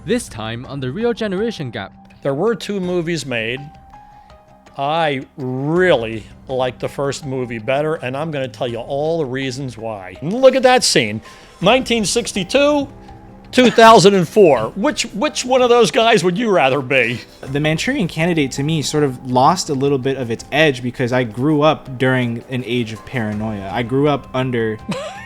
This time on the Real Generation Gap. There were 2 movies made. I really like the first movie better, and I'm going to tell you all the reasons why. Look at that scene. 1962, 2004. Which one of those guys would you rather be? The Manchurian Candidate, to me, sort of lost a little bit of its edge because I grew up during an age of paranoia. I grew up under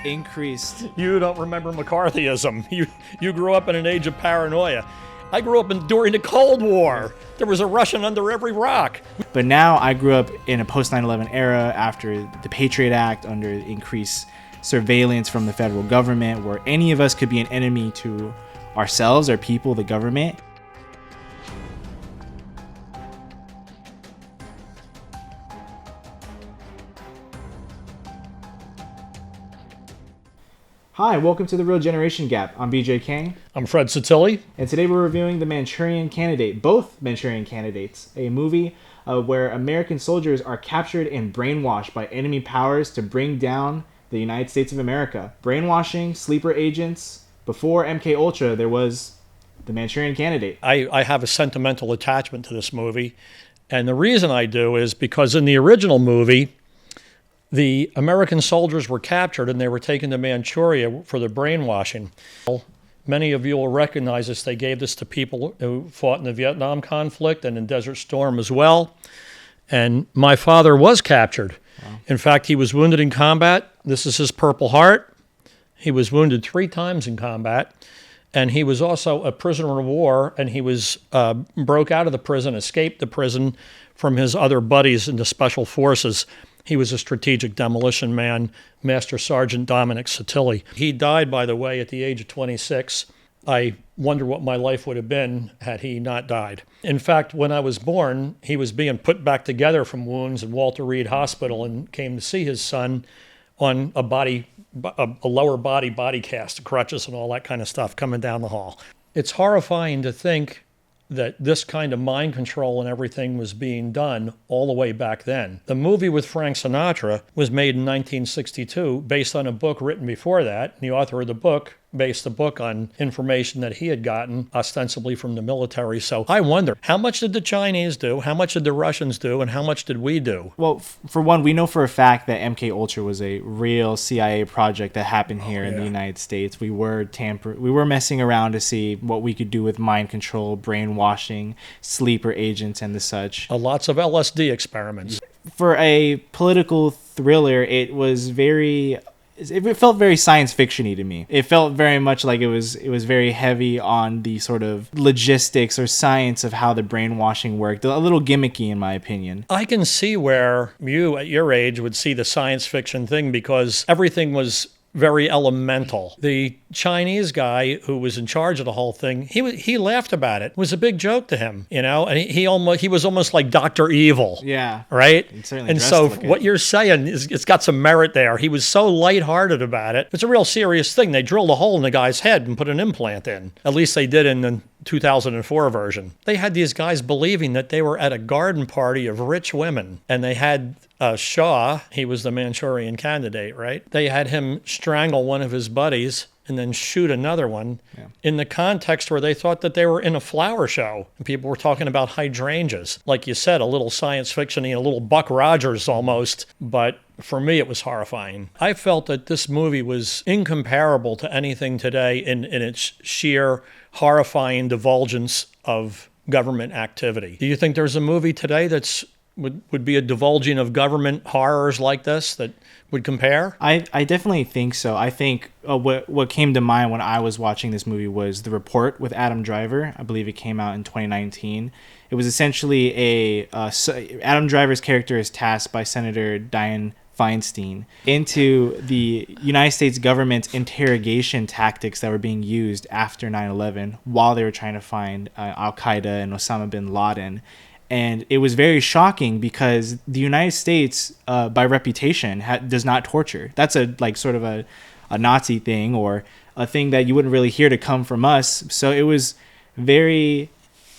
increased... You don't remember McCarthyism. You grew up in an age of paranoia. I grew up during the Cold War. There was a Russian under every rock. But now I grew up in a post 9/11 era after the Patriot Act, under increased surveillance from the federal government, where any of us could be an enemy to ourselves, our people, the government. Hi, welcome to the Real Generation Gap. I'm B.J. Kang. I'm Fred Satilli. And today we're reviewing The Manchurian Candidate, both Manchurian Candidates, a movie where American soldiers are captured and brainwashed by enemy powers to bring down the United States of America. Brainwashing, sleeper agents. Before MK Ultra, there was The Manchurian Candidate. I have a sentimental attachment to this movie, and the reason I do is because in the original movie, the American soldiers were captured and they were taken to Manchuria for the brainwashing. Many of you will recognize this. They gave this to people who fought in the Vietnam conflict and in Desert Storm as well. And my father was captured. Wow. In fact, he was wounded in combat. This is his Purple Heart. He was wounded 3 times in combat. And he was also a prisoner of war, and he was broke out of the prison, escaped the prison from his other buddies in the Special Forces. He was a strategic demolition man, Master Sergeant Dominic Satilli. He died, by the way, at the age of 26. I wonder what my life would have been had he not died. In fact, when I was born, he was being put back together from wounds in Walter Reed Hospital and came to see his son on a lower body cast, crutches and all that kind of stuff coming down the hall. It's horrifying to think that this kind of mind control and everything was being done all the way back then. The movie with Frank Sinatra was made in 1962 based on a book written before that. The author of the book based the book on information that he had gotten ostensibly from the military. So I wonder, how much did the Chinese do? How much did the Russians do? And how much did we do? Well, for one, we know for a fact that MK Ultra was a real CIA project that happened here in the United States. We were messing around to see what we could do with mind control, brainwashing, sleeper agents, and the such. Lots of LSD experiments. For a political thriller, it felt very science fiction-y to me. It felt very much like it was very heavy on the sort of logistics or science of how the brainwashing worked. A little gimmicky, in my opinion. I can see where you, at your age, would see the science fiction thing because everything was very elemental. The Chinese guy who was in charge of the whole thing, he laughed about it. It was a big joke to him, you know, and he was almost like Dr. Evil. Yeah. Right? And so what you're saying is it's got some merit there. He was so lighthearted about it. It's a real serious thing. They drilled a hole in the guy's head and put an implant in. At least they did in the 2004 version. They had these guys believing that they were at a garden party of rich women, and they had Shaw, he was the Manchurian Candidate, right? They had him strangle one of his buddies and then shoot another one in the context where they thought that they were in a flower show. And people were talking about hydrangeas. Like you said, a little science fiction-y, a little Buck Rogers almost. But for me, it was horrifying. I felt that this movie was incomparable to anything today in its sheer horrifying divulgence of government activity. Do you think there's a movie today that's would be a divulging of government horrors like this that would compare? I definitely think so. I think what came to mind when I was watching this movie was The Report with Adam Driver. I believe it came out in 2019. It was essentially Adam Driver's character is tasked by Senator Dianne Feinstein into the United States government's interrogation tactics that were being used after 9/11 while they were trying to find Al-Qaeda and Osama bin Laden. And it was very shocking because the United States, by reputation, does not torture. That's sort of a Nazi thing or a thing that you wouldn't really hear to come from us. So it was very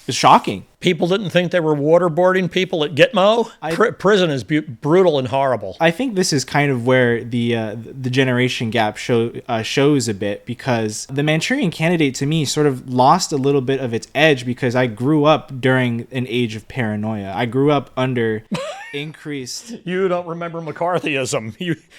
shocking. People didn't think they were waterboarding people at Gitmo. Prison is brutal and horrible. I think this is kind of where the generation gap shows a bit, because the Manchurian Candidate to me sort of lost a little bit of its edge because I grew up during an age of paranoia. I grew up under increased. You don't remember McCarthyism.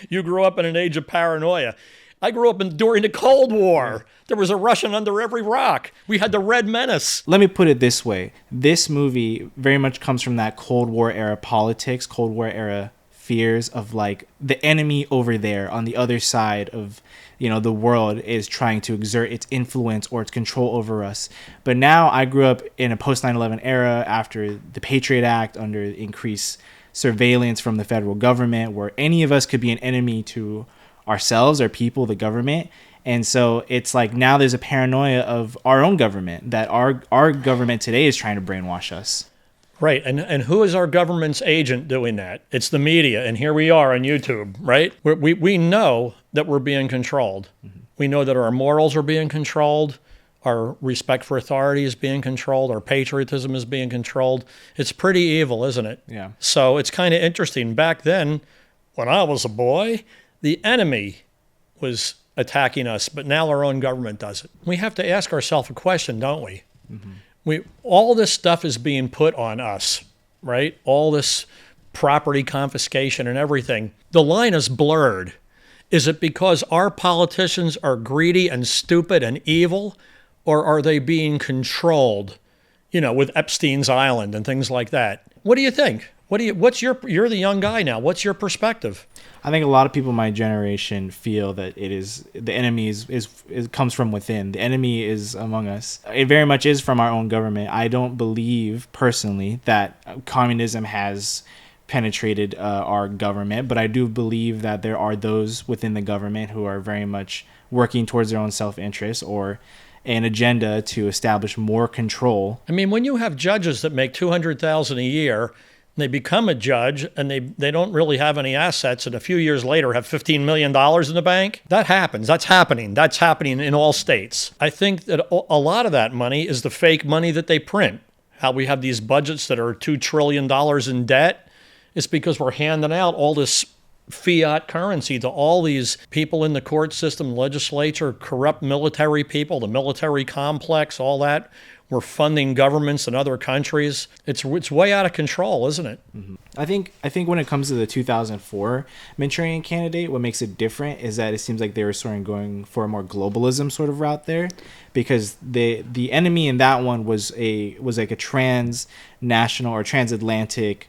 You grew up in an age of paranoia. I grew up during the Cold War. There was a Russian under every rock. We had the Red Menace. Let me put it this way. This movie very much comes from that Cold War era politics, Cold War era fears of like the enemy over there on the other side of, the world is trying to exert its influence or its control over us. But now I grew up in a post 9/11 era after the Patriot Act, under increased surveillance from the federal government, where any of us could be an enemy to ourselves, our people, the government. And so it's like now there's a paranoia of our own government, that our government today is trying to brainwash us. Right. And who is our government's agent doing that? It's the media. And here we are on YouTube, right? We know that we're being controlled. Mm-hmm. We know that our morals are being controlled. Our respect for authority is being controlled. Our patriotism is being controlled. It's pretty evil, isn't it? Yeah. So it's kind of interesting. Back then, when I was a boy, the enemy was attacking us, but now our own government does it. We have to ask ourselves a question, don't we? Mm-hmm. All this stuff is being put on us, right? All this property confiscation and everything. The line is blurred. Is it because our politicians are greedy and stupid and evil, or are they being controlled, with Epstein's Island and things like that? What do you think? You're the young guy now. What's your perspective? I think a lot of people in my generation feel that the enemy comes from within. The enemy is among us. It very much is from our own government. I don't believe personally that communism has penetrated our government, but I do believe that there are those within the government who are very much working towards their own self-interest or an agenda to establish more control. I mean, when you have judges that make $200,000 a year, they become a judge and they don't really have any assets, and a few years later have $15 million in the bank. That happens. That's happening. That's happening in all states. I think that a lot of that money is the fake money that they print. How we have these budgets that are $2 trillion in debt is because we're handing out all this fiat currency to all these people in the court system, legislature, corrupt military people, the military complex, all that. We're funding governments in other countries. It's way out of control, isn't it? Mm-hmm. I think when it comes to the 2004 Manchurian Candidate, what makes it different is that it seems like they were sort of going for a more globalism sort of route there, because the enemy in that one was like a transnational or transatlantic,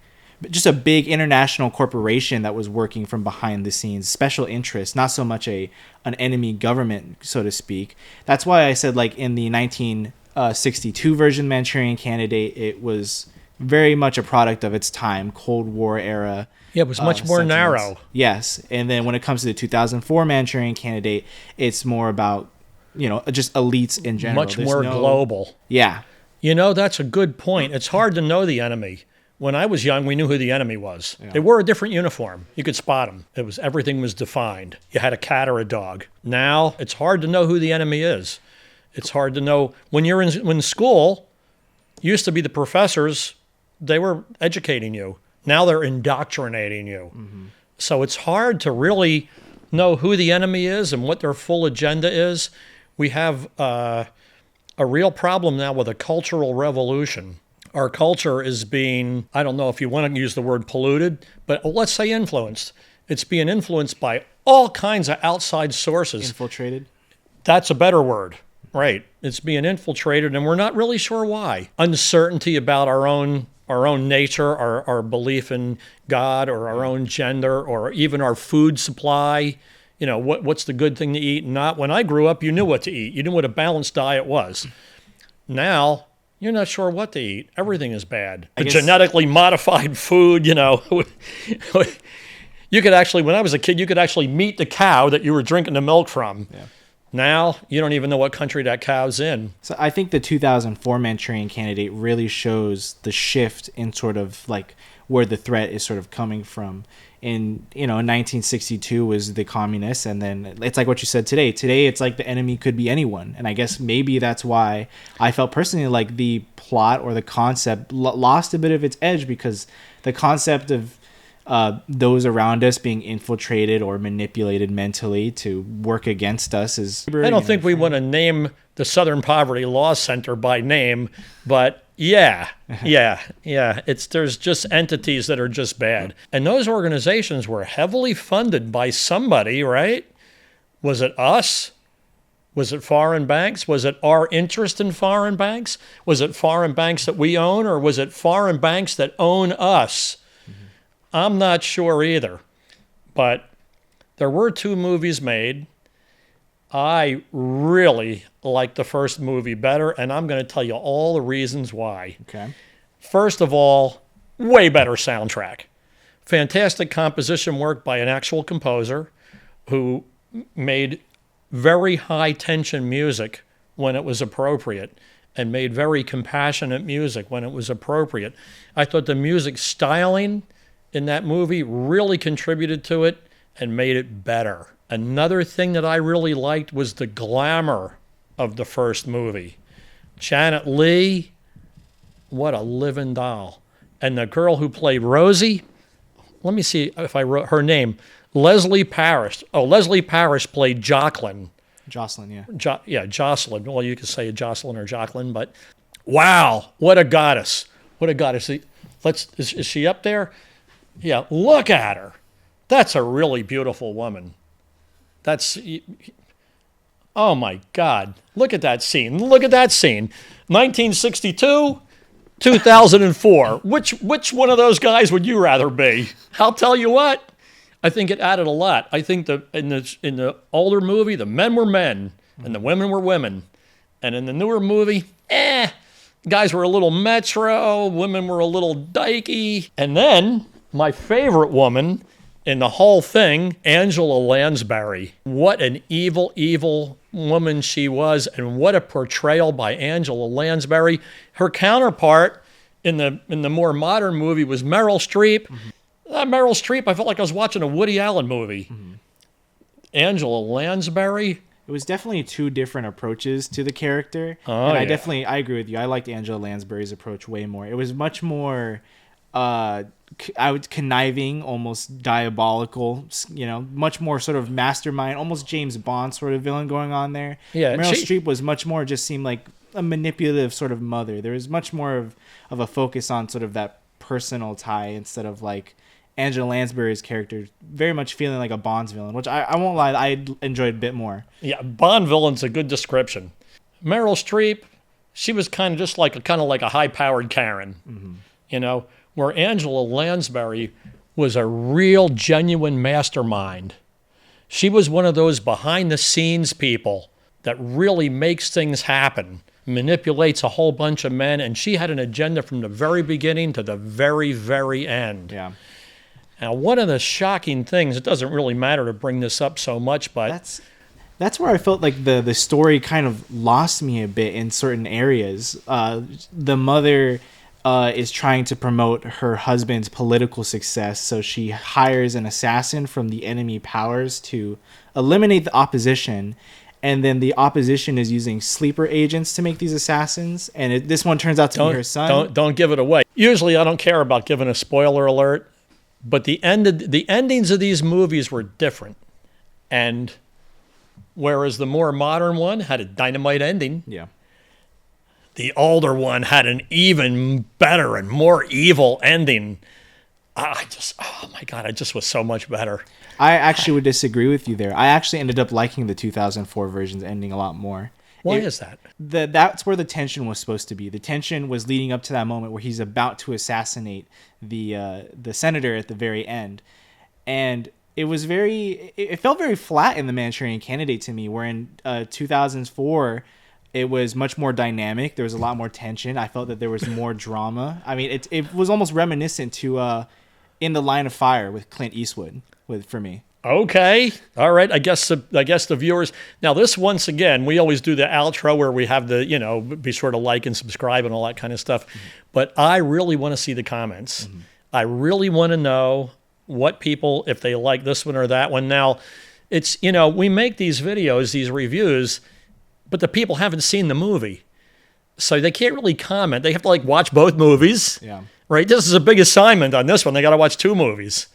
just a big international corporation that was working from behind the scenes, special interest, not so much an enemy government, so to speak. That's why I said, like, in the 1962 version Manchurian Candidate, it was very much a product of its time, Cold War era. Yeah, it was much more narrow. Yes. And then when it comes to the 2004 Manchurian Candidate, it's more about, just elites in general. Much more global. Yeah. That's a good point. It's hard to know the enemy. When I was young, we knew who the enemy was. Yeah. They wore a different uniform. You could spot them. Everything was defined. You had a cat or a dog. Now, it's hard to know who the enemy is. It's hard to know. When you're in school, used to be the professors, they were educating you. Now they're indoctrinating you. Mm-hmm. So it's hard to really know who the enemy is and what their full agenda is. We have a real problem now with a cultural revolution. Our culture is being, I don't know if you want to use the word polluted, but let's say influenced. It's being influenced by all kinds of outside sources. Infiltrated? That's a better word. Right. It's being infiltrated, and we're not really sure why. Uncertainty about our own nature, our belief in God, or our own gender, or even our food supply. What's the good thing to eat and not. When I grew up, you knew what to eat. You knew what a balanced diet was. Now, you're not sure what to eat. Everything is bad. The genetically modified food, you could actually, when I was a kid, you could actually meet the cow that you were drinking the milk from. Yeah. Now you don't even know what country that cow's in. So I think the 2004 Manchurian Candidate really shows the shift in sort of like where the threat is sort of coming from. In 1962 was the communists, and then it's like what you said today. Today it's like the enemy could be anyone, and I guess maybe that's why I felt personally like the plot or the concept lost a bit of its edge, because the concept of those around us being infiltrated or manipulated mentally to work against us is... I don't think we want to name the Southern Poverty Law Center by name, but yeah. There's just entities that are just bad. And those organizations were heavily funded by somebody, right? Was it us? Was it foreign banks? Was it our interest in foreign banks? Was it foreign banks that we own, or was it foreign banks that own us? I'm not sure either. But there were 2 movies made. I really like the first movie better, and I'm going to tell you all the reasons why. Okay. First of all, way better soundtrack. Fantastic composition work by an actual composer who made very high tension music when it was appropriate and made very compassionate music when it was appropriate. I thought the music styling in that movie really contributed to it and made it better. Another thing that I really liked was the glamour of the first movie. Janet Leigh, what a living doll. And the girl who played Rosie, let me see if I wrote her name, Leslie Parrish. Oh, Leslie Parrish played Jocelyn. Jocelyn, yeah. Jocelyn. Well, you could say Jocelyn or Jocelyn, but wow, what a goddess. What a goddess. Is she up there? Yeah, look at her. That's a really beautiful woman. Oh my God. Look at that scene. 1962, 2004. Which one of those guys would you rather be? I'll tell you what. I think it added a lot. I think in the older movie, the men were men and the women were women. And in the newer movie, guys were a little metro, women were a little dykey. And then my favorite woman in the whole thing, Angela Lansbury. What an evil, evil woman she was, and what a portrayal by Angela Lansbury. Her counterpart in the more modern movie was Meryl Streep. Meryl Streep, I felt like I was watching a Woody Allen movie. Angela Lansbury. It was definitely 2 different approaches to the character. Oh, and yeah. I agree with you. I liked Angela Lansbury's approach way more. It was much more conniving, almost diabolical, much more sort of mastermind, almost James Bond sort of villain going on there. Yeah, Meryl Streep was much more, just seemed like a manipulative sort of mother. There was much more of a focus on sort of that personal tie, instead of like Angela Lansbury's character very much feeling like a Bond's villain, which I won't lie, I enjoyed a bit more. Yeah, Bond villain's a good description. Meryl Streep, she was kind of like a high-powered Karen, where Angela Lansbury was a real, genuine mastermind. She was one of those behind-the-scenes people that really makes things happen, manipulates a whole bunch of men, and she had an agenda from the very beginning to the very, very end. Yeah. Now, one of the shocking things, it doesn't really matter to bring this up so much, but... That's where I felt like the story kind of lost me a bit in certain areas. The mother... is trying to promote her husband's political success, so she hires an assassin from the enemy powers to eliminate the opposition, and then the opposition is using sleeper agents to make these assassins, and this one turns out to be her son. Don't give it away. Usually I don't care about giving a spoiler alert, but the endings of these movies were different, and whereas the more modern one had a dynamite ending, the older one had an even better and more evil ending. Oh my God, I just was so much better. I actually would disagree with you there. I actually ended up liking the 2004 version's ending a lot more. Why is that? That's where the tension was supposed to be. The tension was leading up to that moment where he's about to assassinate the senator at the very end. And it felt very flat in the Manchurian Candidate to me, where in 2004... it was much more dynamic. There was a lot more tension. I felt that there was more drama. I mean, it was almost reminiscent to In the Line of Fire with Clint Eastwood for me. Okay. All right. I guess the viewers. Now this, once again, we always do the outro where we have the, be sure to like and subscribe and all that kind of stuff. But I really want to see the comments. I really want to know what people, if they like this one or that one. Now, it's, we make these videos, these reviews, but the people haven't seen the movie. So they can't really comment. They have to watch both movies. Yeah. Right? This is a big assignment on this one. They got to watch 2 movies.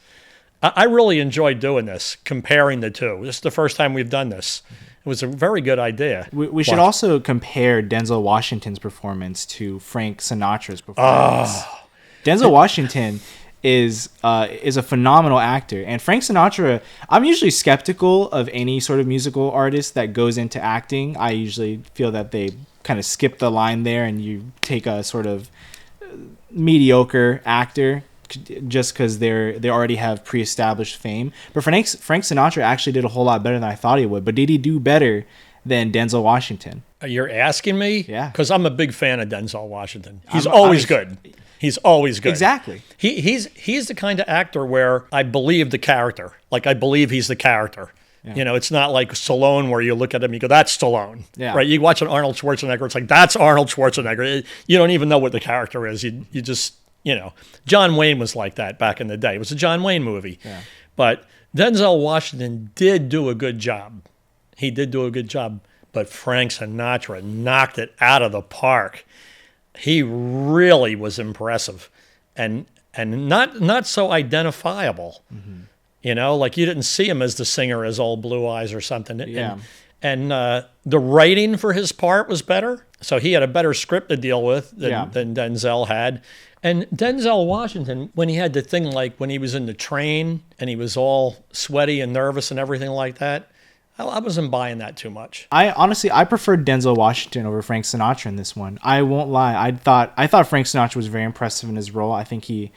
I really enjoyed doing this, comparing the two. This is the first time we've done this. It was a very good idea. We should also compare Denzel Washington's performance to Frank Sinatra's performance. Denzel Washington is a phenomenal actor, and Frank Sinatra. I'm usually skeptical of any sort of musical artist that goes into acting. I usually feel that they kind of skip the line there, and you take a sort of mediocre actor just because they already have pre-established fame. But Frank Sinatra actually did a whole lot better than I thought he would. But did he do better than Denzel Washington? You're asking me? Yeah. Because I'm a big fan of Denzel Washington. He's always good. He's always good. Exactly. He's the kind of actor where I believe the character. I believe he's the character. Yeah. It's not like Stallone where you look at him, you go, that's Stallone. Yeah. Right? You watch an Arnold Schwarzenegger, it's like, that's Arnold Schwarzenegger. You don't even know what the character is. You just... John Wayne was like that back in the day. It was a John Wayne movie. Yeah. But Denzel Washington did do a good job. He did do a good job. But Frank Sinatra knocked it out of the park. He really was impressive and not so identifiable. Mm-hmm. You didn't see him as the singer as Old Blue Eyes or something. Yeah. And the writing for his part was better. So he had a better script to deal with than Denzel had. And Denzel Washington, when he had the thing when he was in the train and he was all sweaty and nervous and everything like that, I wasn't buying that too much. I preferred Denzel Washington over Frank Sinatra in this one. I won't lie. I thought Frank Sinatra was very impressive in his role. I think he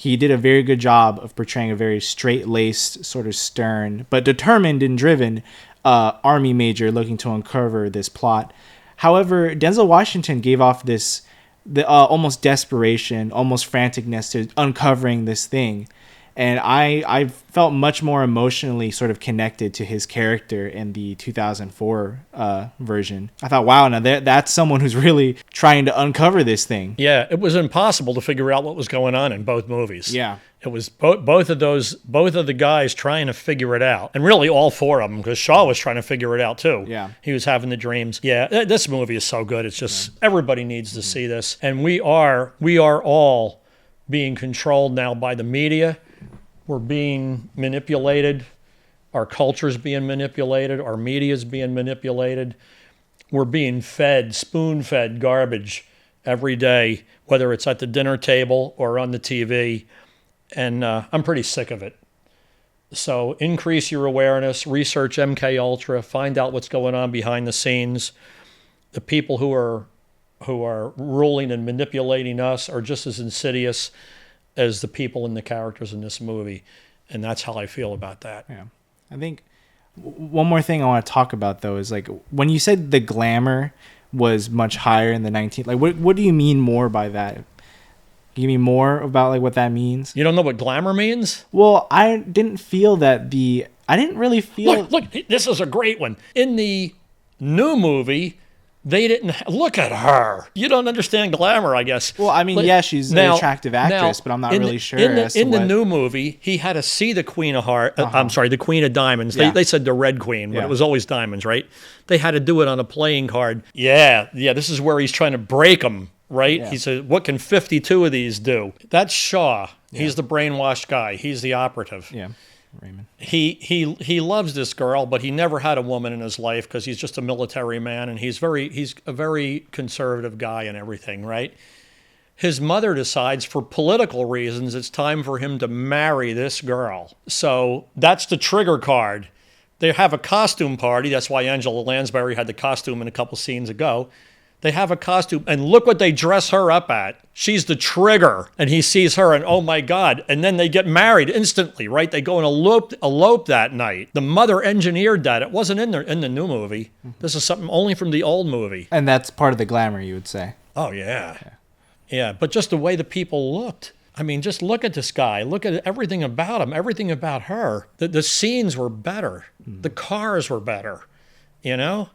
did a very good job of portraying a very straight-laced, sort of stern, but determined and driven army major looking to uncover this plot. However, Denzel Washington gave off the almost desperation, almost franticness to uncovering this thing. And I felt much more emotionally sort of connected to his character in the 2004 version. I thought, wow, now that's someone who's really trying to uncover this thing. Yeah, it was impossible to figure out what was going on in both movies. Yeah. It was both of the guys trying to figure it out. And really all 4 of them, because Shaw was trying to figure it out too. Yeah. He was having the dreams. Yeah, this movie is so good. It's just, everybody needs to see this. And we are all being controlled now by the media. We're being manipulated. Our culture's being manipulated. Our media's being manipulated. We're being fed, spoon-fed garbage every day, whether it's at the dinner table or on the TV. And I'm pretty sick of it. So increase your awareness, research MK Ultra, find out what's going on behind the scenes. The people who are ruling and manipulating us are just as insidious as the people and the characters in this movie. And that's how I feel about that. Yeah. I think one more thing I want to talk about, though, is when you said the glamour was much higher in the 19th, what do you mean more by that? Give me more about what that means. You don't know what glamour means? Well, I didn't feel that I didn't really feel... Look, this is a great one. In the new movie, they didn't... Look at her. You don't understand glamour, I guess. Well, I mean, she's an attractive actress, but I'm not really sure. In the new movie, he had to see the Queen of Hearts. I'm sorry, the Queen of Diamonds. They said the Red Queen, but it was always diamonds, right? They had to do it on a playing card. Yeah, this is where he's trying to break them. Right? Yeah. He said, what can 52 of these do? That's Shaw. Yeah. He's the brainwashed guy. He's the operative. Yeah, Raymond. He loves this girl, but he never had a woman in his life because he's just a military man, and he's a very conservative guy and everything, right? His mother decides for political reasons it's time for him to marry this girl. So that's the trigger card. They have a costume party. That's why Angela Lansbury had the costume in a couple scenes ago. They have a costume, and look what they dress her up at. She's the trigger, and he sees her, and oh my God. And then they get married instantly, right? They go and elope that night. The mother engineered that. It wasn't in the new movie. This is something only from the old movie. And that's part of the glamour, you would say. Oh, yeah. Yeah, but just the way the people looked. I mean, just look at this guy. Look at everything about him, everything about her. The scenes were better. The cars were better, you know?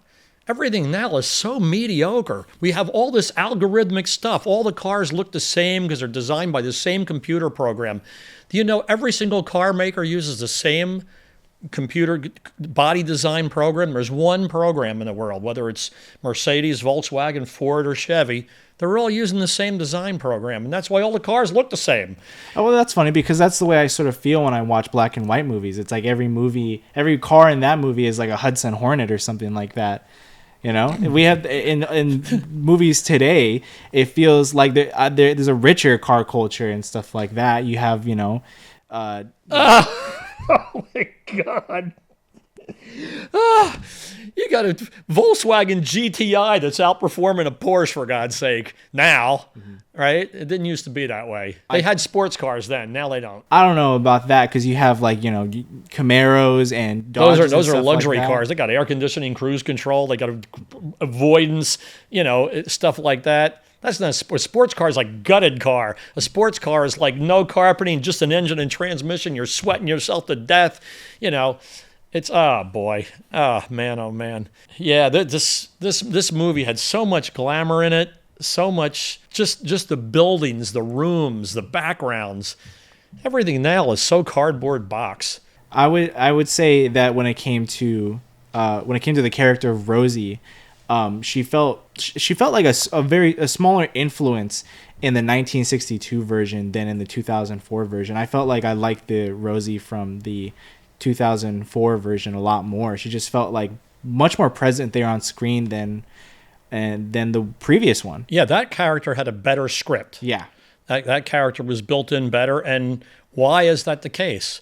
Everything now is so mediocre. We have all this algorithmic stuff. All the cars look the same because they're designed by the same computer program. Do you know every single car maker uses the same computer body design program? There's one program in the world, whether it's Mercedes, Volkswagen, Ford, or Chevy. They're all using the same design program, and that's why all the cars look the same. Oh, well, that's funny because that's the way I sort of feel when I watch black and white movies. It's like every car in that movie is like a Hudson Hornet or something like that. You know, we have in movies today, it feels like there's a richer car culture and stuff like that. You have, oh my God. You got a Volkswagen GTI that's outperforming a Porsche, for God's sake, now, right? It didn't used to be that way. They had sports cars then. Now they don't. I don't know about that because you have Camaros and Dodges. Those are and luxury like cars. They got air conditioning, cruise control. They got avoidance, stuff like that. That's not a sports car is like a gutted car. A sports car is like no carpeting, just an engine and transmission. You're sweating yourself to death. It's boy, oh man. Yeah, this movie had so much glamour in it, so much just the buildings, the rooms, the backgrounds. Everything now is so cardboard box. I would say that when it came to the character of Rosie, she felt like a smaller influence in the 1962 version than in the 2004 version. I felt like I liked the Rosie from the 2004 version a lot more. She just felt like much more present there on screen than the previous one. Yeah, that character had a better script. Yeah. That character was built in better. And why is that the case?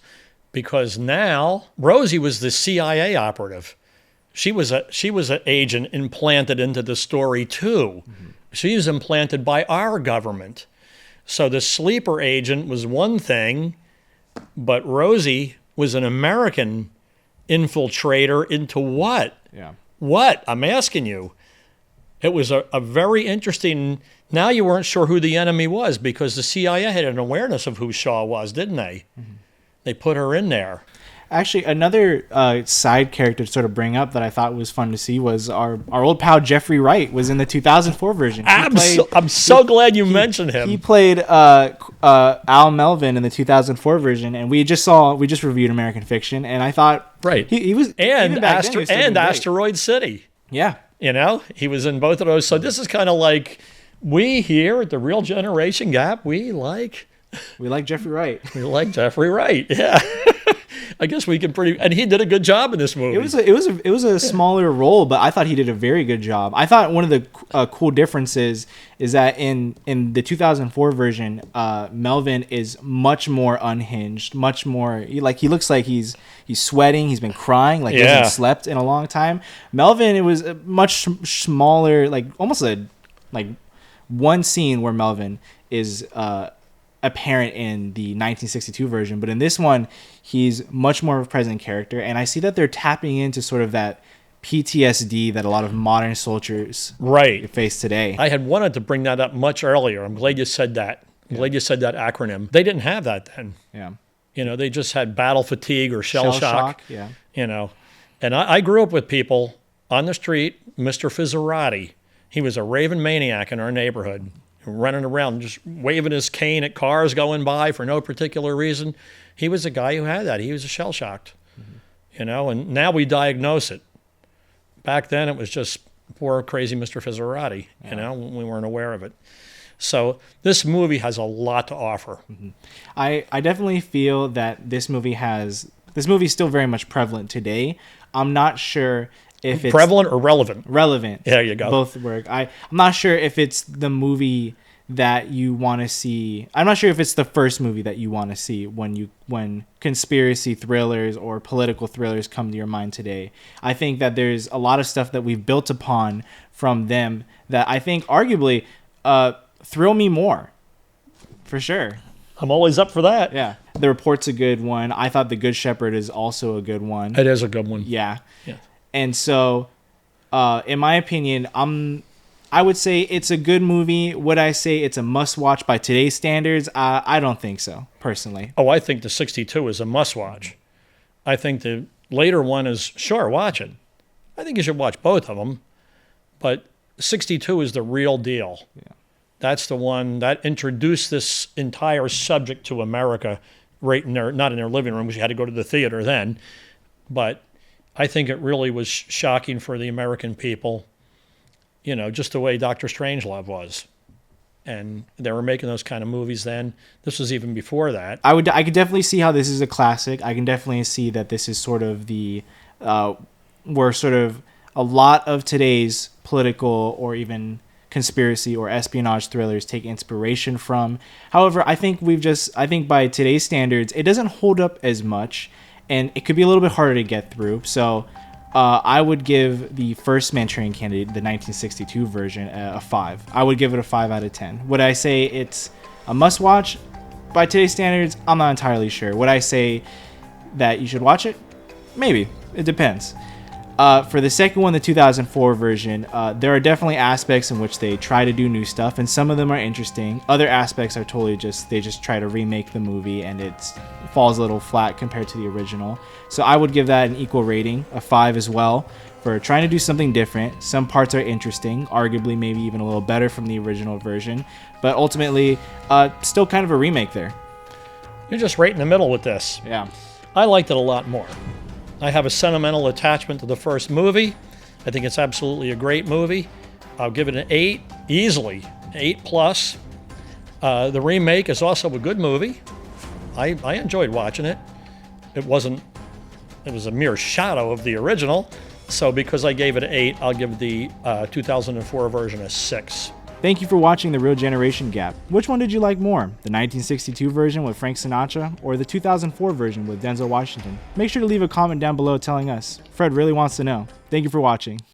Because now Rosie was the CIA operative. She was an agent implanted into the story too. Mm-hmm. She was implanted by our government. So the sleeper agent was one thing, but Rosie was an American infiltrator into what? Yeah. What? I'm asking you. It was a very interesting... Now you weren't sure who the enemy was because the CIA had an awareness of who Shaw was, didn't they? Mm-hmm. They put her in there. Actually, another side character to sort of bring up that I thought was fun to see was our old pal Jeffrey Wright was in the 2004 version. I'm so glad you mentioned him. He played Al Melvin in the 2004 version, and we just reviewed American Fiction, and I thought he was Asteroid City. Yeah, he was in both of those. So this is kind of like we here at the Real Generation Gap. We like Jeffrey Wright. We like Jeffrey Wright. Yeah. I guess we can and he did a good job in this movie. It was a smaller role, but I thought he did a very good job. I thought one of the cool differences is that in the 2004 version, Melvin is much more unhinged, much more he looks like he's sweating, he's been crying, he hasn't slept in a long time. Melvin, it was a much smaller, almost one scene where Melvin is apparent in the 1962 version, but in this one he's much more of a present character, and I see that they're tapping into sort of that PTSD that a lot of modern soldiers face today. I had wanted to bring that up much earlier. I'm glad you said that. I'm glad you said that acronym. They didn't have that then. Yeah. They just had battle fatigue or shell shock. Yeah. And I grew up with people on the street, Mr. Fizzerati. He was a raving maniac in our neighborhood, running around just waving his cane at cars going by for no particular reason. He was a guy who had that. He was shell-shocked, and now we diagnose it. Back then it was just poor crazy Mr. Fizzerati, we weren't aware of it. So this movie has a lot to offer. Mm-hmm. I definitely feel that this movie is still very much prevalent today. I'm not sure if it's prevalent or relevant. Relevant. There you go. Both work. I'm not sure if it's the movie that you want to see. I'm not sure if it's the first movie that you want to see when conspiracy thrillers or political thrillers come to your mind today. I think that there's a lot of stuff that we've built upon from them that I think arguably thrill me more. For sure. I'm always up for that. Yeah. The Report's a good one. I thought The Good Shepherd is also a good one. It is a good one. Yeah. And so, in my opinion, I would say it's a good movie. Would I say it's a must-watch by today's standards? I don't think so, personally. Oh, I think the 62 is a must-watch. I think the later one is, sure, watch it. I think you should watch both of them, but 62 is the real deal. Yeah. That's the one that introduced this entire subject to America right in their, not in their living room because you had to go to the theater then, but I think it really was shocking for the American people, you know, just the way Dr. Strangelove was. And they were making those kind of movies then. This was even before that. I could definitely see how this is a classic. I can definitely see that this is sort of the where sort of a lot of today's political or even conspiracy or espionage thrillers take inspiration from. However, I think by today's standards, it doesn't hold up as much, and it could be a little bit harder to get through. So I would give the first Manchurian Candidate, the 1962 version, a 5. I would give it a 5 out of 10. Would I say it's a must-watch by today's standards? I'm not entirely sure. Would I say that you should watch it? Maybe. It depends. For the second one, the 2004 version, there are definitely aspects in which they try to do new stuff, and some of them are interesting. Other aspects are totally they just try to remake the movie, and it falls a little flat compared to the original. So I would give that an equal rating, a 5 as well, for trying to do something different. Some parts are interesting, arguably maybe even a little better from the original version, but ultimately, still kind of a remake there. You're just right in the middle with this. Yeah. I liked it a lot more. I have a sentimental attachment to the first movie. I think it's absolutely a great movie. I'll give it an 8, easily, 8 plus. The remake is also a good movie. I enjoyed watching it. It was a mere shadow of the original. So because I gave it an 8, I'll give the 2004 version a 6. Thank you for watching The Real Generation Gap. Which one did you like more? The 1962 version with Frank Sinatra or the 2004 version with Denzel Washington? Make sure to leave a comment down below telling us. Fred really wants to know. Thank you for watching.